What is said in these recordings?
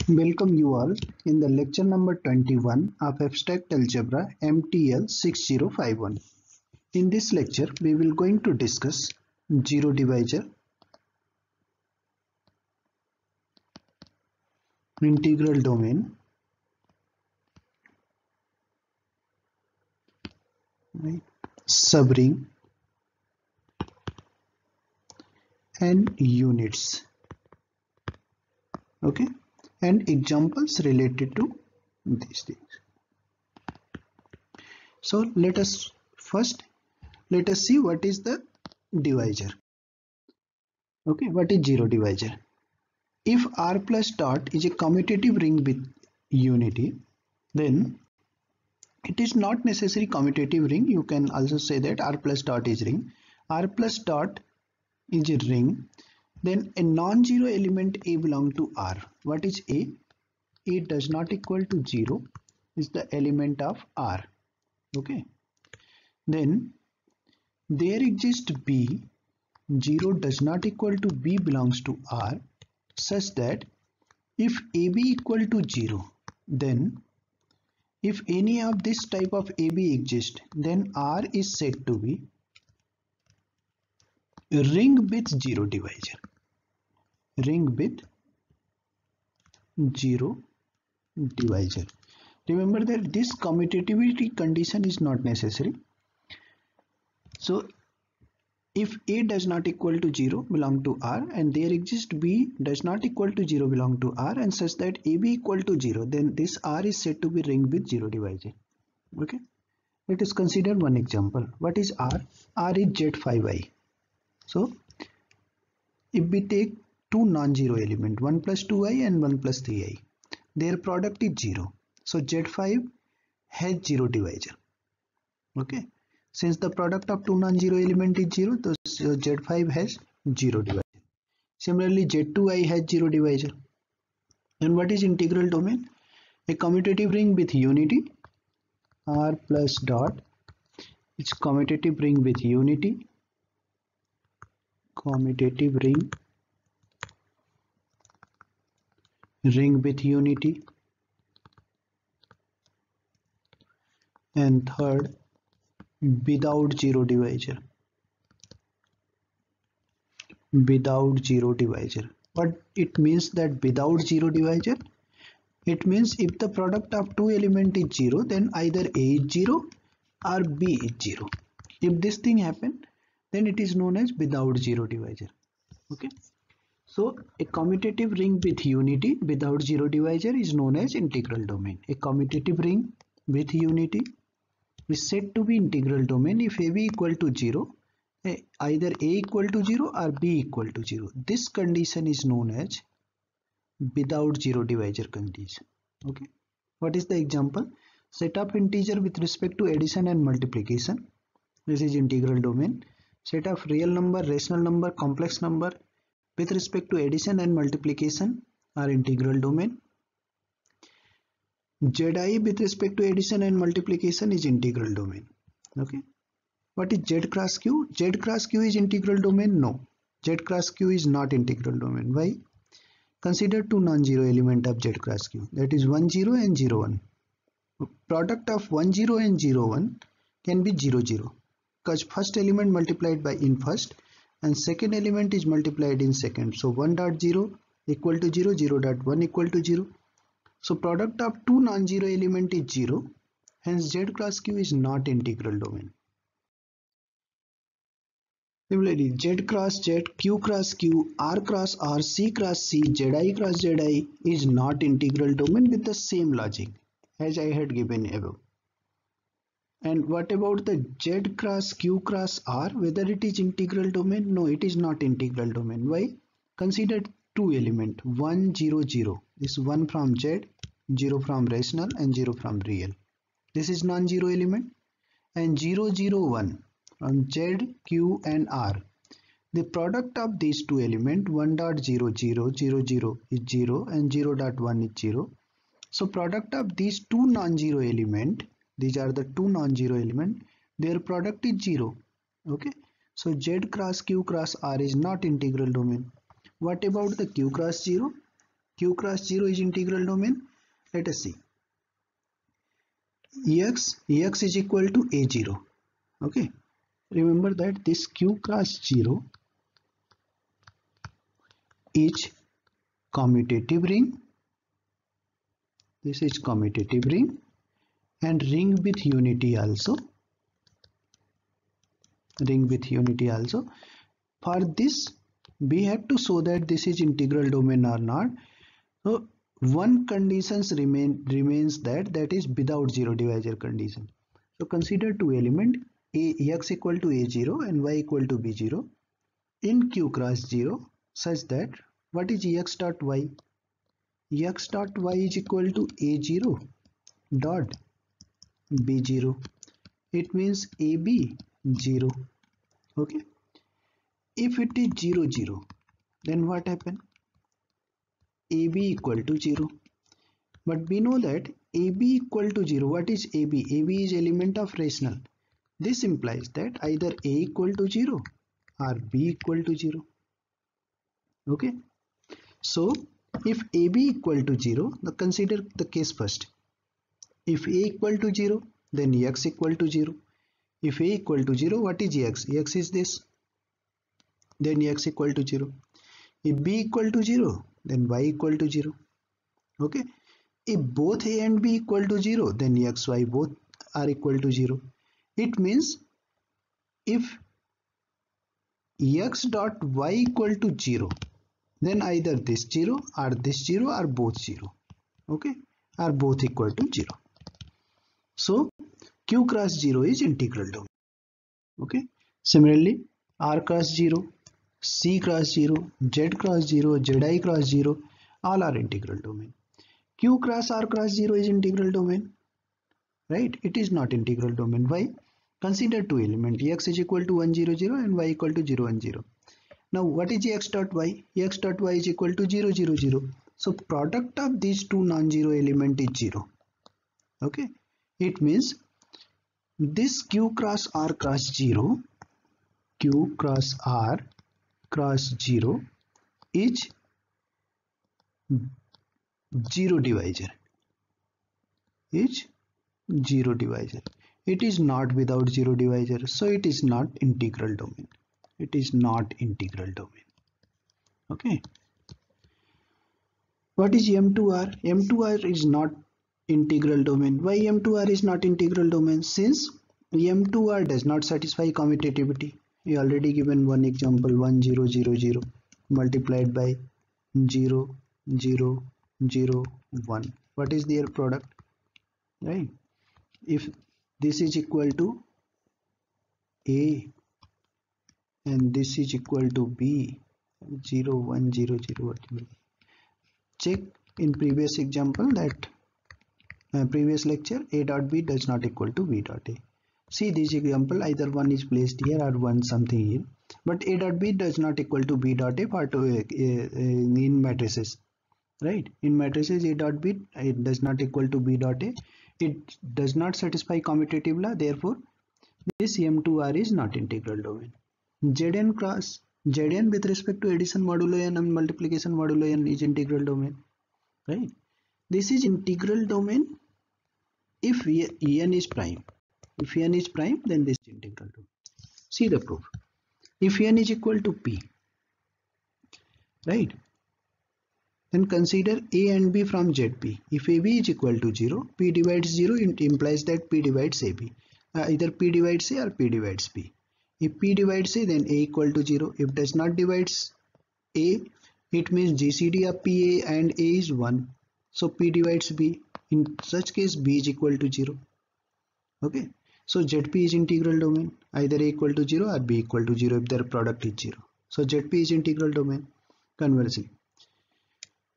Welcome you all in the lecture number 21 of Abstract Algebra MTL 6051. In this lecture, we will going to discuss zero divisor, integral domain, subring, and units. Okay, and examples related to these things. So let us see what is the divisor. Okay, what is zero divisor? If R plus dot is a commutative ring with unity, then it is not necessary commutative ring. You can also say that R plus dot is ring. R plus dot is a ring. Then a non-zero element A belong to R. What is A? A does not equal to 0 is the element of R. Okay. Then there exists B. 0 does not equal to B belongs to R, such that if AB equal to 0, then if any of this type of AB exists, then R is said to be a ring with zero divisor. Ring with zero divisor. Remember that this commutativity condition is not necessary. So if A does not equal to 0 belong to R and there exists B does not equal to 0 belong to R and such that AB equal to 0, then this R is said to be ring with zero divisor. Okay. Let us consider one example. What is R? R is Z5i. So if we take two non-zero element 1 plus 2i and 1 plus 3i, their product is 0. So Z5 has zero divisor. Okay. Since the product of two non-zero element is 0, so Z5 has zero divisor. Similarly, Z2i has zero divisor. And what is integral domain? A commutative ring with unity. R plus dot. It's commutative ring with unity. Commutative ring with unity. And third, without zero divisor. Without zero divisor. What it means that without zero divisor? It means if the product of two elements is 0, then either A is 0 or B is 0. If this thing happen, then it is known as without zero divisor. Okay. So a commutative ring with unity without zero divisor is known as integral domain. A commutative ring with unity is said to be integral domain if AB equal to 0, either A equal to 0 or B equal to 0. This condition is known as without zero divisor condition. Okay. What is the example? Set of integer with respect to addition and multiplication. This is integral domain. Set of real number, rational number, complex number with respect to addition and multiplication are integral domain. Zi with respect to addition and multiplication is integral domain. Okay. What is Z cross Q? Z cross Q is integral domain? No. Z cross Q is not integral domain. Why? Consider two non-zero element of Z cross Q, that is 1 0 and 0 1. Product of 1 0 and 0 1 can be 0 0 because first element multiplied by in first and second element is multiplied in second. So 1 dot 0 equal to 0, 0 dot 1 equal to 0. So product of two non-zero element is 0, hence Z cross Q is not integral domain. Similarly, Z cross Z, Q cross Q, R cross R, C cross C, Zi cross Zi is not integral domain with the same logic as I had given above. And what about the Z cross Q cross R, whether it is integral domain? No, it is not integral domain. Why? Consider two element 1 0 0. This 1 from Z, 0 from rational and 0 from real. This is non-zero element. And 0 0 1 from Z, Q and R. The product of these two elements 1 dot 0 0 0 0 is 0 and 0 dot 1 is 0. So product of these two non-zero element, these are the two non-zero element, their product is 0. Okay. So Z cross Q cross R is not integral domain. What about the Q cross 0? Q cross 0 is integral domain. Let us see. X is equal to A0. Okay. Remember that this Q cross 0 is commutative ring. This is commutative ring and ring with unity also. Ring with unity also. For this, we have to show that this is integral domain or not. So one condition remains that is without zero divisor condition. So consider two elements, x equal to a0 and y equal to b0 in Q cross 0 such that what is x dot y? X dot y is equal to a0 dot b0. It means ab 0. Okay. If it is 0 0, then what happen? AB equal to 0. But we know that AB equal to 0. What is AB? AB is element of rational. This implies that either A equal to 0 or B equal to 0. Okay. So if AB equal to 0, consider the case first. If A equal to 0, then X equal to 0. If A equal to 0, what is X? X is this. Then X equal to 0. If B equal to 0, then Y equal to 0. Okay. If both A and B equal to 0, then X, Y both are equal to 0. It means if X dot Y equal to 0, then either this 0 or this 0 or both 0. Okay. Are both equal to 0. So Q cross 0 is integral domain. Okay. Similarly, R cross 0, C cross 0, Z cross 0, Zi cross 0, all are integral domain. Q cross R cross 0 is integral domain, right? It is not integral domain. Why? Consider two elements, x is equal to 1 0 0 and y equal to 0 1 0. Now what is x dot y? X dot y is equal to 0 0 0. So product of these two non-zero element is 0. Okay. It means this Q cross R cross 0, Q cross R cross 0 is zero divisor. Is zero divisor. It is not without zero divisor, so it is not integral domain. It is not integral domain. Okay. What is M2R? M2R is not integral domain. Why M2R is not integral domain? Since M2R does not satisfy commutativity. We already given one example, 1 0 0 0 multiplied by 0 0 0 1. What is their product? Right? If this is equal to A and this is equal to B, 0 1 0 0 whatever. Check in previous example that previous lecture, A dot B does not equal to B dot A. See this example, either one is placed here or one something here, but A dot B does not equal to B dot A part in matrices, right? In matrices A dot B it does not equal to B dot A. It does not satisfy commutative law, therefore this M2R is not integral domain. Zn cross Zn with respect to addition modulo n and multiplication modulo n is integral domain, right? This is integral domain if n is prime. If n is prime, then this is integral domain. See the proof. If n is equal to p, right? Then consider A and B from ZP. If AB is equal to 0, P divides 0, it implies that P divides AB. Either P divides A or P divides B. If P divides A, then A equal to 0. If does not divides A, it means GCD of PA and A is 1. So P divides B. In such case, B is equal to 0. Okay. So ZP is integral domain. Either A equal to 0 or B equal to 0 if their product is 0. So ZP is integral domain. Conversely,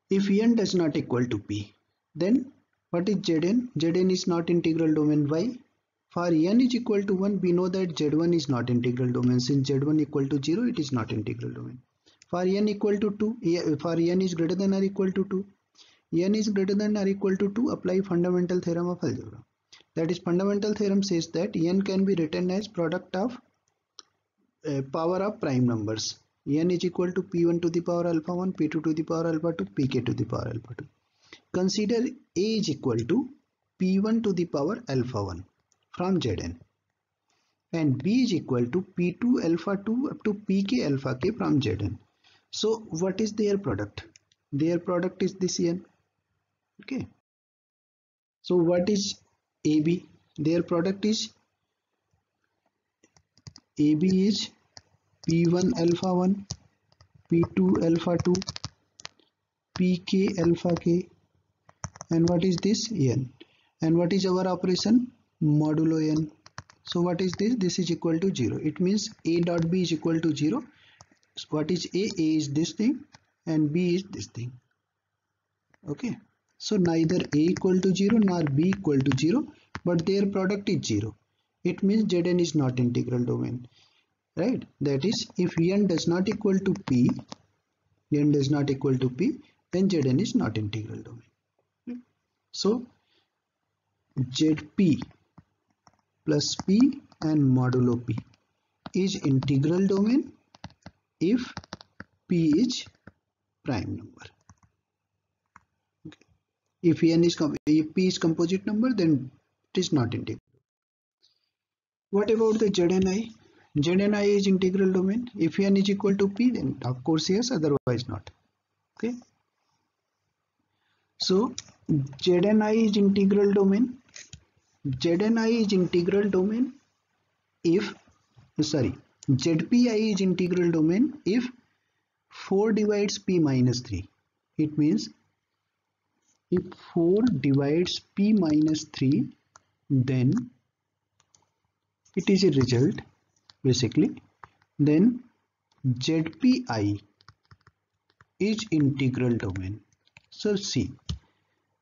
if n does not equal to p, then what is Zn? Zn is not integral domain. Why? For n is equal to 1, we know that Z1 is not integral domain. Since Z1 equal to 0, it is not integral domain. For n equal to 2, for n is greater than or equal to 2, n is greater than or equal to 2, apply fundamental theorem of algebra. That is, fundamental theorem says that n can be written as product of power of prime numbers. n is equal to p1 to the power alpha 1, p2 to the power alpha 2, pk to the power alpha 2. Consider a is equal to p1 to the power alpha 1 from Zn, and b is equal to p2 alpha 2 up to pk alpha k from Zn. So what is their product? Their product is this n. Okay. So what is AB? Their product is AB is P1 alpha 1, P2 alpha 2, PK alpha k, and what is this? N. And what is our operation? Modulo n. So what is this? This is equal to 0. It means A dot B is equal to 0. So what is A? A is this thing and B is this thing. Okay. So neither A equal to 0 nor B equal to 0, but their product is 0. It means Zn is not integral domain, right? That is, if n does not equal to p, then Zn is not integral domain. So Zp plus p and modulo p is integral domain if p is prime number. If p is composite number, then it is not integral. What about the Zni? Zni is integral domain. If n is equal to p, then of course yes, otherwise not. Okay. So Zni is integral domain. Zni is integral domain if, Zpi is integral domain if 4 divides p minus 3. It means if 4 divides p minus 3, then it is a result basically. Then Zpi is integral domain. So see,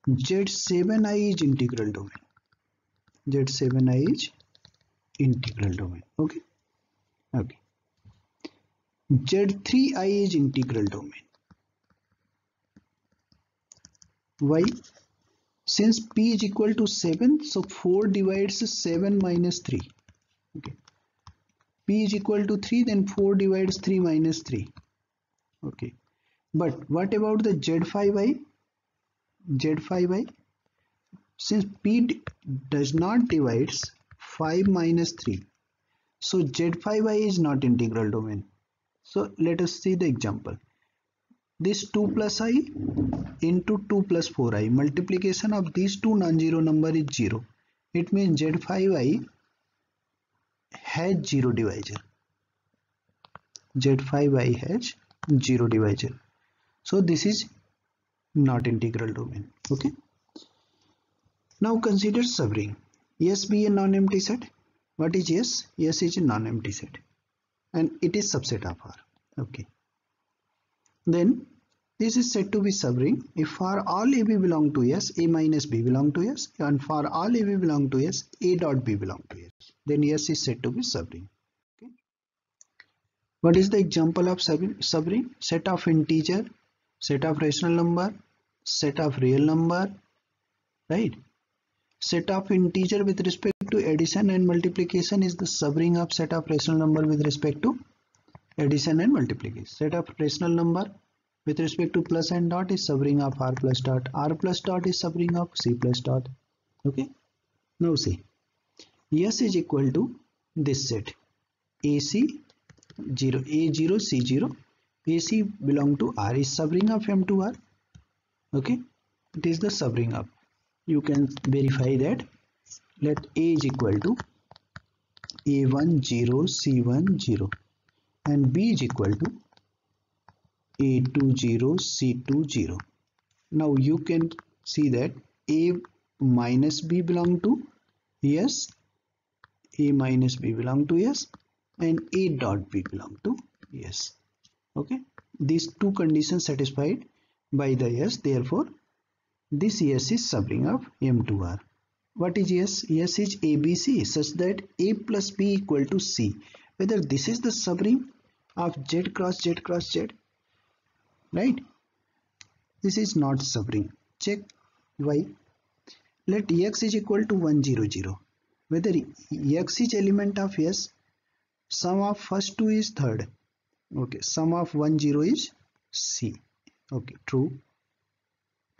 Z7i is integral domain. Z7i is integral domain. Okay. Okay. Z3i is integral domain. Why? Since p is equal to 7, so 4 divides 7 minus 3. Okay. P is equal to 3, then 4 divides 3 minus 3. Okay. But what about the Z5i? Z5i? Since p does not divides 5 minus 3, so Z5i is not integral domain. So let us see the example. This 2 plus i into 2 plus 4i, multiplication of these two non-zero number is 0. It means Z5i has 0 divisor. Z5i has 0 divisor. So this is not integral domain. Okay. Now consider subring. S be a non-empty set. What is S? S is a non-empty set, and it is subset of R. Okay. Then this is said to be subring if for all AB belong to S, A minus B belong to S, and for all AB belong to S, A dot B belong to S. Then S is said to be subring. Okay. What is the example of subring? Set of integer, set of rational number, set of real number, right? Set of integer with respect to addition and multiplication is the subring of set of rational number with respect to addition and multiplication. Set of rational number with respect to plus and dot is subring of R plus dot. R plus dot is subring of C plus dot. Okay. Now see, S is equal to this set AC 0, A0, C0. AC belong to R is subring of M to R. Okay. It is the subring of. You can verify that. Let A is equal to A1 0, C1 0, and B is equal to A2 0, C2 0. Now you can see that A minus B belong to S, A minus B belong to S, and A dot B belong to S. Okay. These two conditions satisfied by the S. Therefore, this S is subring of M to R. What is S? S is ABC such that A plus B equal to C. Whether this is the subring of Z cross Z cross Z, right? This is not subring. Check why. Let X is equal to 1 0 0. Whether X is element of S, sum of first two is third. Okay, sum of 1 0 is C. Okay, true.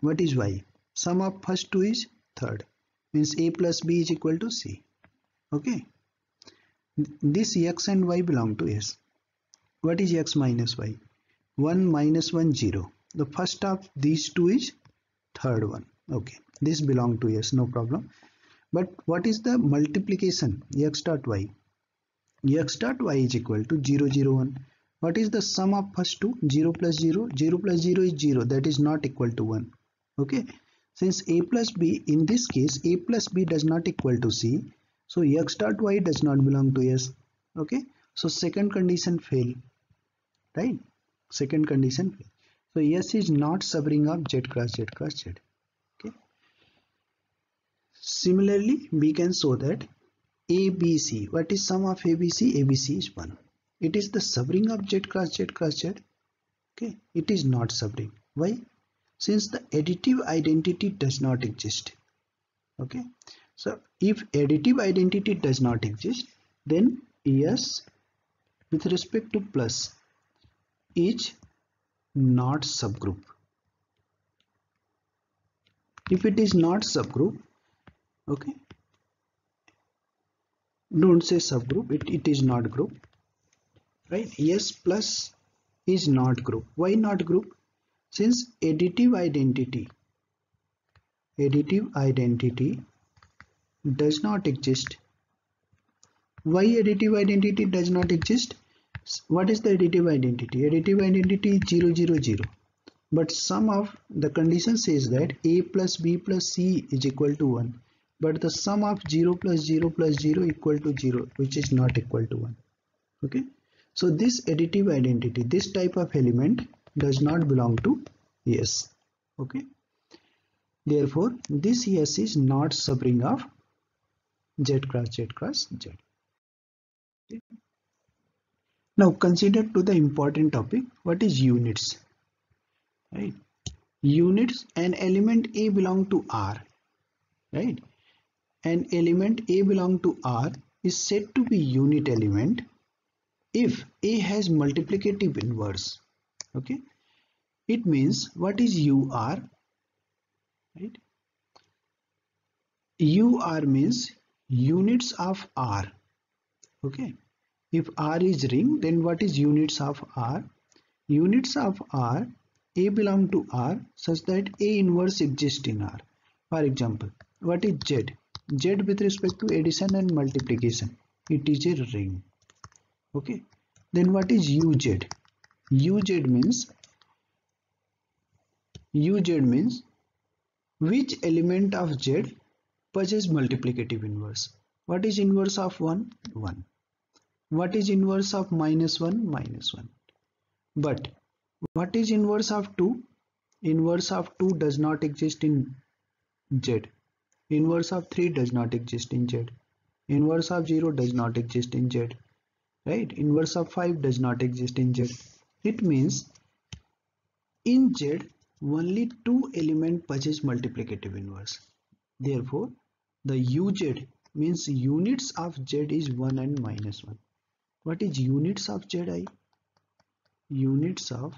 What is Y? Sum of first two is third, means A plus B is equal to C. Okay, this X and Y belong to S. What is X minus Y? 1 minus 1 0. The first of these two is third one. Okay, this belong to S, no problem. But what is the multiplication? X dot Y. X dot Y is equal to 0 0 1. What is the sum of first two? 0 plus 0. 0 plus 0 is 0. That is not equal to 1. Okay, since A plus B, in this case A plus B does not equal to C, so X dot Y does not belong to S. Okay, so second condition fail, right? Second condition fail. So S is not subring of Z cross Z cross Z. Okay, similarly we can show that ABC, what is sum of ABC? ABC is 1. It is the subring of Z cross Z cross Z. Okay, it is not subring. Why? Since the additive identity does not exist. Okay, so if additive identity does not exist, then S with respect to plus is not subgroup. If it is not subgroup, okay, don't say subgroup, it is not group, right? S plus is not group. Why not group? Since additive identity does not exist. Why additive identity does not exist? What is the additive identity? Additive identity is 0 0 0. But sum of the condition says that A plus B plus C is equal to 1. But the sum of 0 plus 0 plus 0 equal to 0, which is not equal to 1. Okay, so this additive identity, this type of element does not belong to S. Okay, therefore this S is not subring of Z cross Z cross Z. Okay. Now consider to the important topic, what is units, right? Units, an element A belong to R, right? An element A belong to R is said to be unit element if A has multiplicative inverse. Okay, it means what is UR, right? UR means units of R. Okay, if R is ring, then what is units of R? Units of R, A belong to R such that A inverse exists in R. For example, what is Z? Z with respect to addition and multiplication, it is a ring. Okay, then what is UZ? UZ means which element of Z possesses multiplicative inverse. What is inverse of 1? 1. What is inverse of minus 1? Minus 1. But what is inverse of 2? Inverse of 2 does not exist in Z. Inverse of 3 does not exist in Z. Inverse of 0 does not exist in Z. Right? Inverse of 5 does not exist in Z. It means in Z only two elements possess multiplicative inverse. Therefore, the UZ means units of Z is 1 and minus 1. What is units of Zi? Units of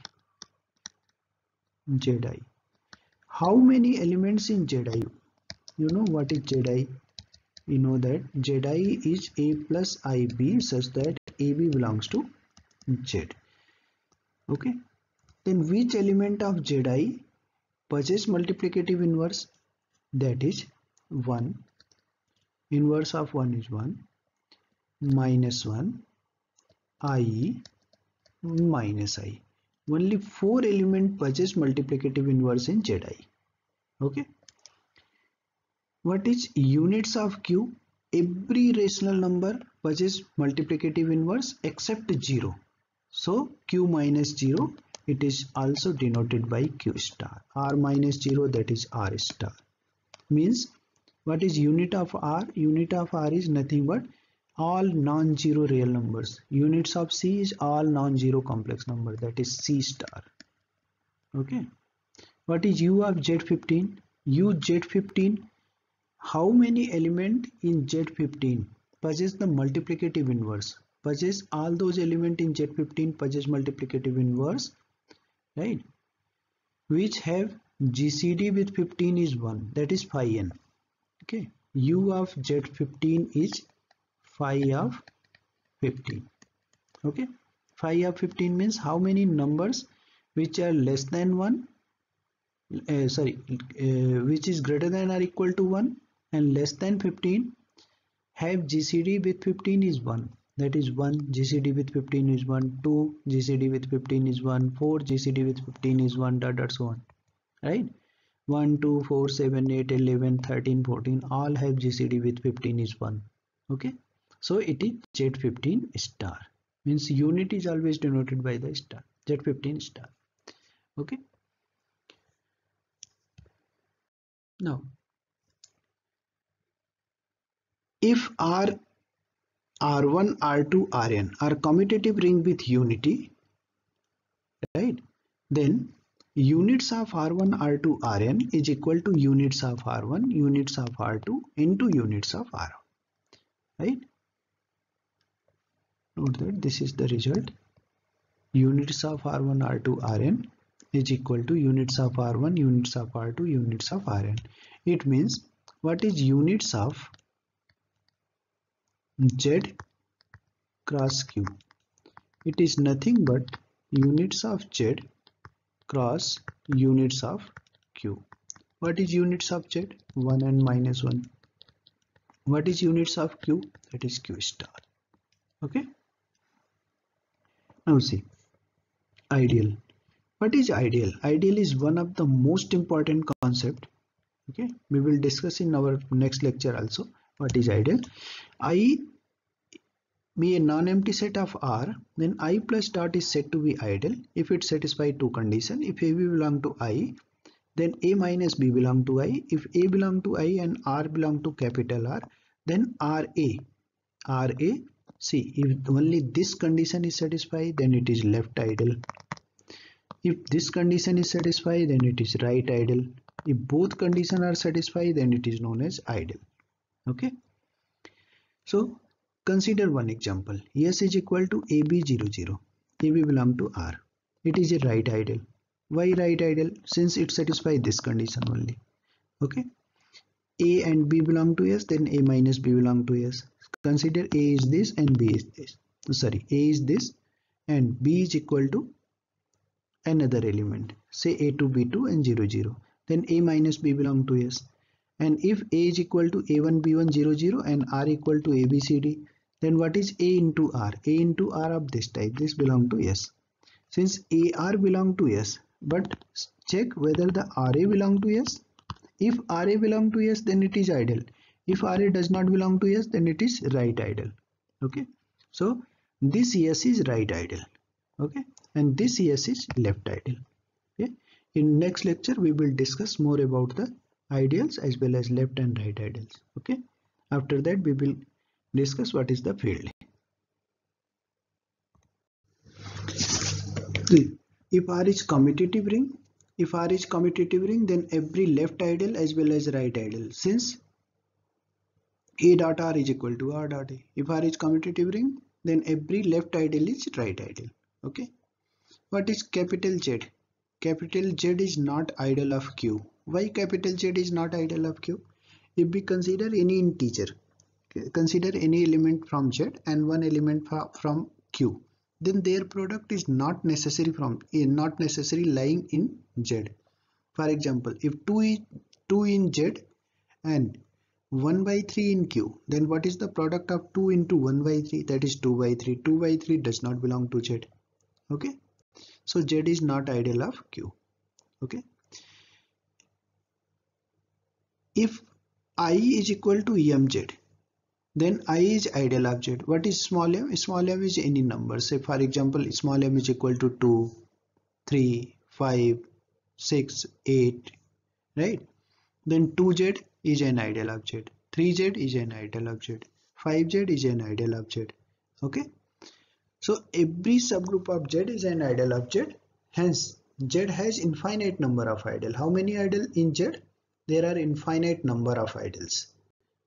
Zi. How many elements in Zi? You know what is Zi? You know that Zi is A plus IB such that AB belongs to Z. Okay. Then which element of Zi possesses multiplicative inverse? That is 1. Inverse of 1 is 1. Minus 1. I minus I. Only 4 elements possess multiplicative inverse in Zi. Okay. What is units of Q? Every rational number possesses multiplicative inverse except 0. So Q minus 0, it is also denoted by Q star. R minus 0, that is R star. Means what is unit of R? Unit of R is nothing but all non-zero real numbers. Units of C is all non-zero complex number, that is C star. Okay. What is U of Z15? U Z15, how many element in Z15 possess the multiplicative inverse? possess all those elements in Z15 possess multiplicative inverse, right, which have GCD with 15 is 1, that is phi n. Okay, U of Z15 is phi of 15. Okay, phi of 15 means how many numbers which are less than 1, which is greater than or equal to 1 and less than 15 have GCD with 15 is 1, that is 1 GCD with 15 is 1, 2 GCD with 15 is 1, 4 GCD with 15 is 1, dot dot so on, right? 1 2 4 7 8 11 13 14 all have GCD with 15 is 1. Okay, so it is Z15 star, means unit is always denoted by the star, Z15 star. Okay, now if R R1 R2 Rn are commutative ring with unity, right, then units of R1 R2 Rn is equal to units of R1 units of R2 into units of R1, right? Note that this is the result. Units of R1 R2 Rn is equal to units of R1 units of R2 units of Rn. It means what is units of Z cross Q? It is nothing but units of Z cross units of Q. What is units of Z? 1 and minus 1. What is units of Q? That is Q star. Okay. Now see, ideal. What is ideal? Ideal is one of the most important concept. Okay, we will discuss in our next lecture also what is ideal. I be a non-empty set of R, then I plus dot is said to be ideal if it satisfies two conditions. If A belong to I, then A minus B belong to I. If A belong to I and R belong to capital R, then RA see, if only this condition is satisfied, then it is left ideal. If this condition is satisfied, then it is right ideal. If both conditions are satisfied, then it is known as ideal. Okay, so consider one example. S is equal to AB00. AB belong to R. It is a right ideal. Why right ideal? Since it satisfies this condition only. Okay. A and B belong to S, then A minus B belong to S. Consider A is this and B is this. Sorry, A is this and B is equal to another element. Say A2, B2 and 0, 0. Then A minus B belong to S. And if A is equal to A1, B1, 0, 0 and R equal to ABCD, then what is A into R? A into R of this type, this belong to S. Since AR belong to S, but check whether the RA belong to S. If RA belong to S, then it is ideal. If RA does not belong to S, then it is right ideal. Okay, so this S is right ideal. Okay, and this S is left ideal. Okay, in next lecture we will discuss more about the ideals as well as left and right ideals. Okay, after that we will discuss what is the field. If R is commutative ring, then every left ideal as well as right ideal, since A dot R is equal to R dot A. If R is commutative ring, then every left ideal is right ideal. Okay, what is capital Z? Capital Z is not ideal of Q. Why capital Z is not ideal of Q? If we consider any integer, consider any element from Z and one element from Q, then their product is not necessary lying in Z. For example, if 2 is 2 in Z and 1 by 3 in Q, then what is the product of 2 into 1 by 3? That is 2 by 3. 2 by 3 does not belong to Z. Okay, so Z is not ideal of Q. Okay, if I is equal to mz, then I is ideal of Z. What is small m? Small m is any number. Say for example, small m is equal to 2, 3, 5, 6, 8, right? Then 2z is an ideal of Z. 3z is an ideal of Z. 5z is an ideal of Z. Okay, so every subgroup of Z is an ideal of Z. Hence Z has infinite number of ideal. How many ideal in Z? There are infinite number of ideals.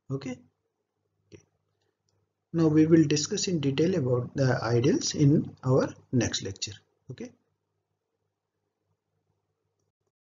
Okay, Now we will discuss in detail about the ideals in our next lecture. Okay.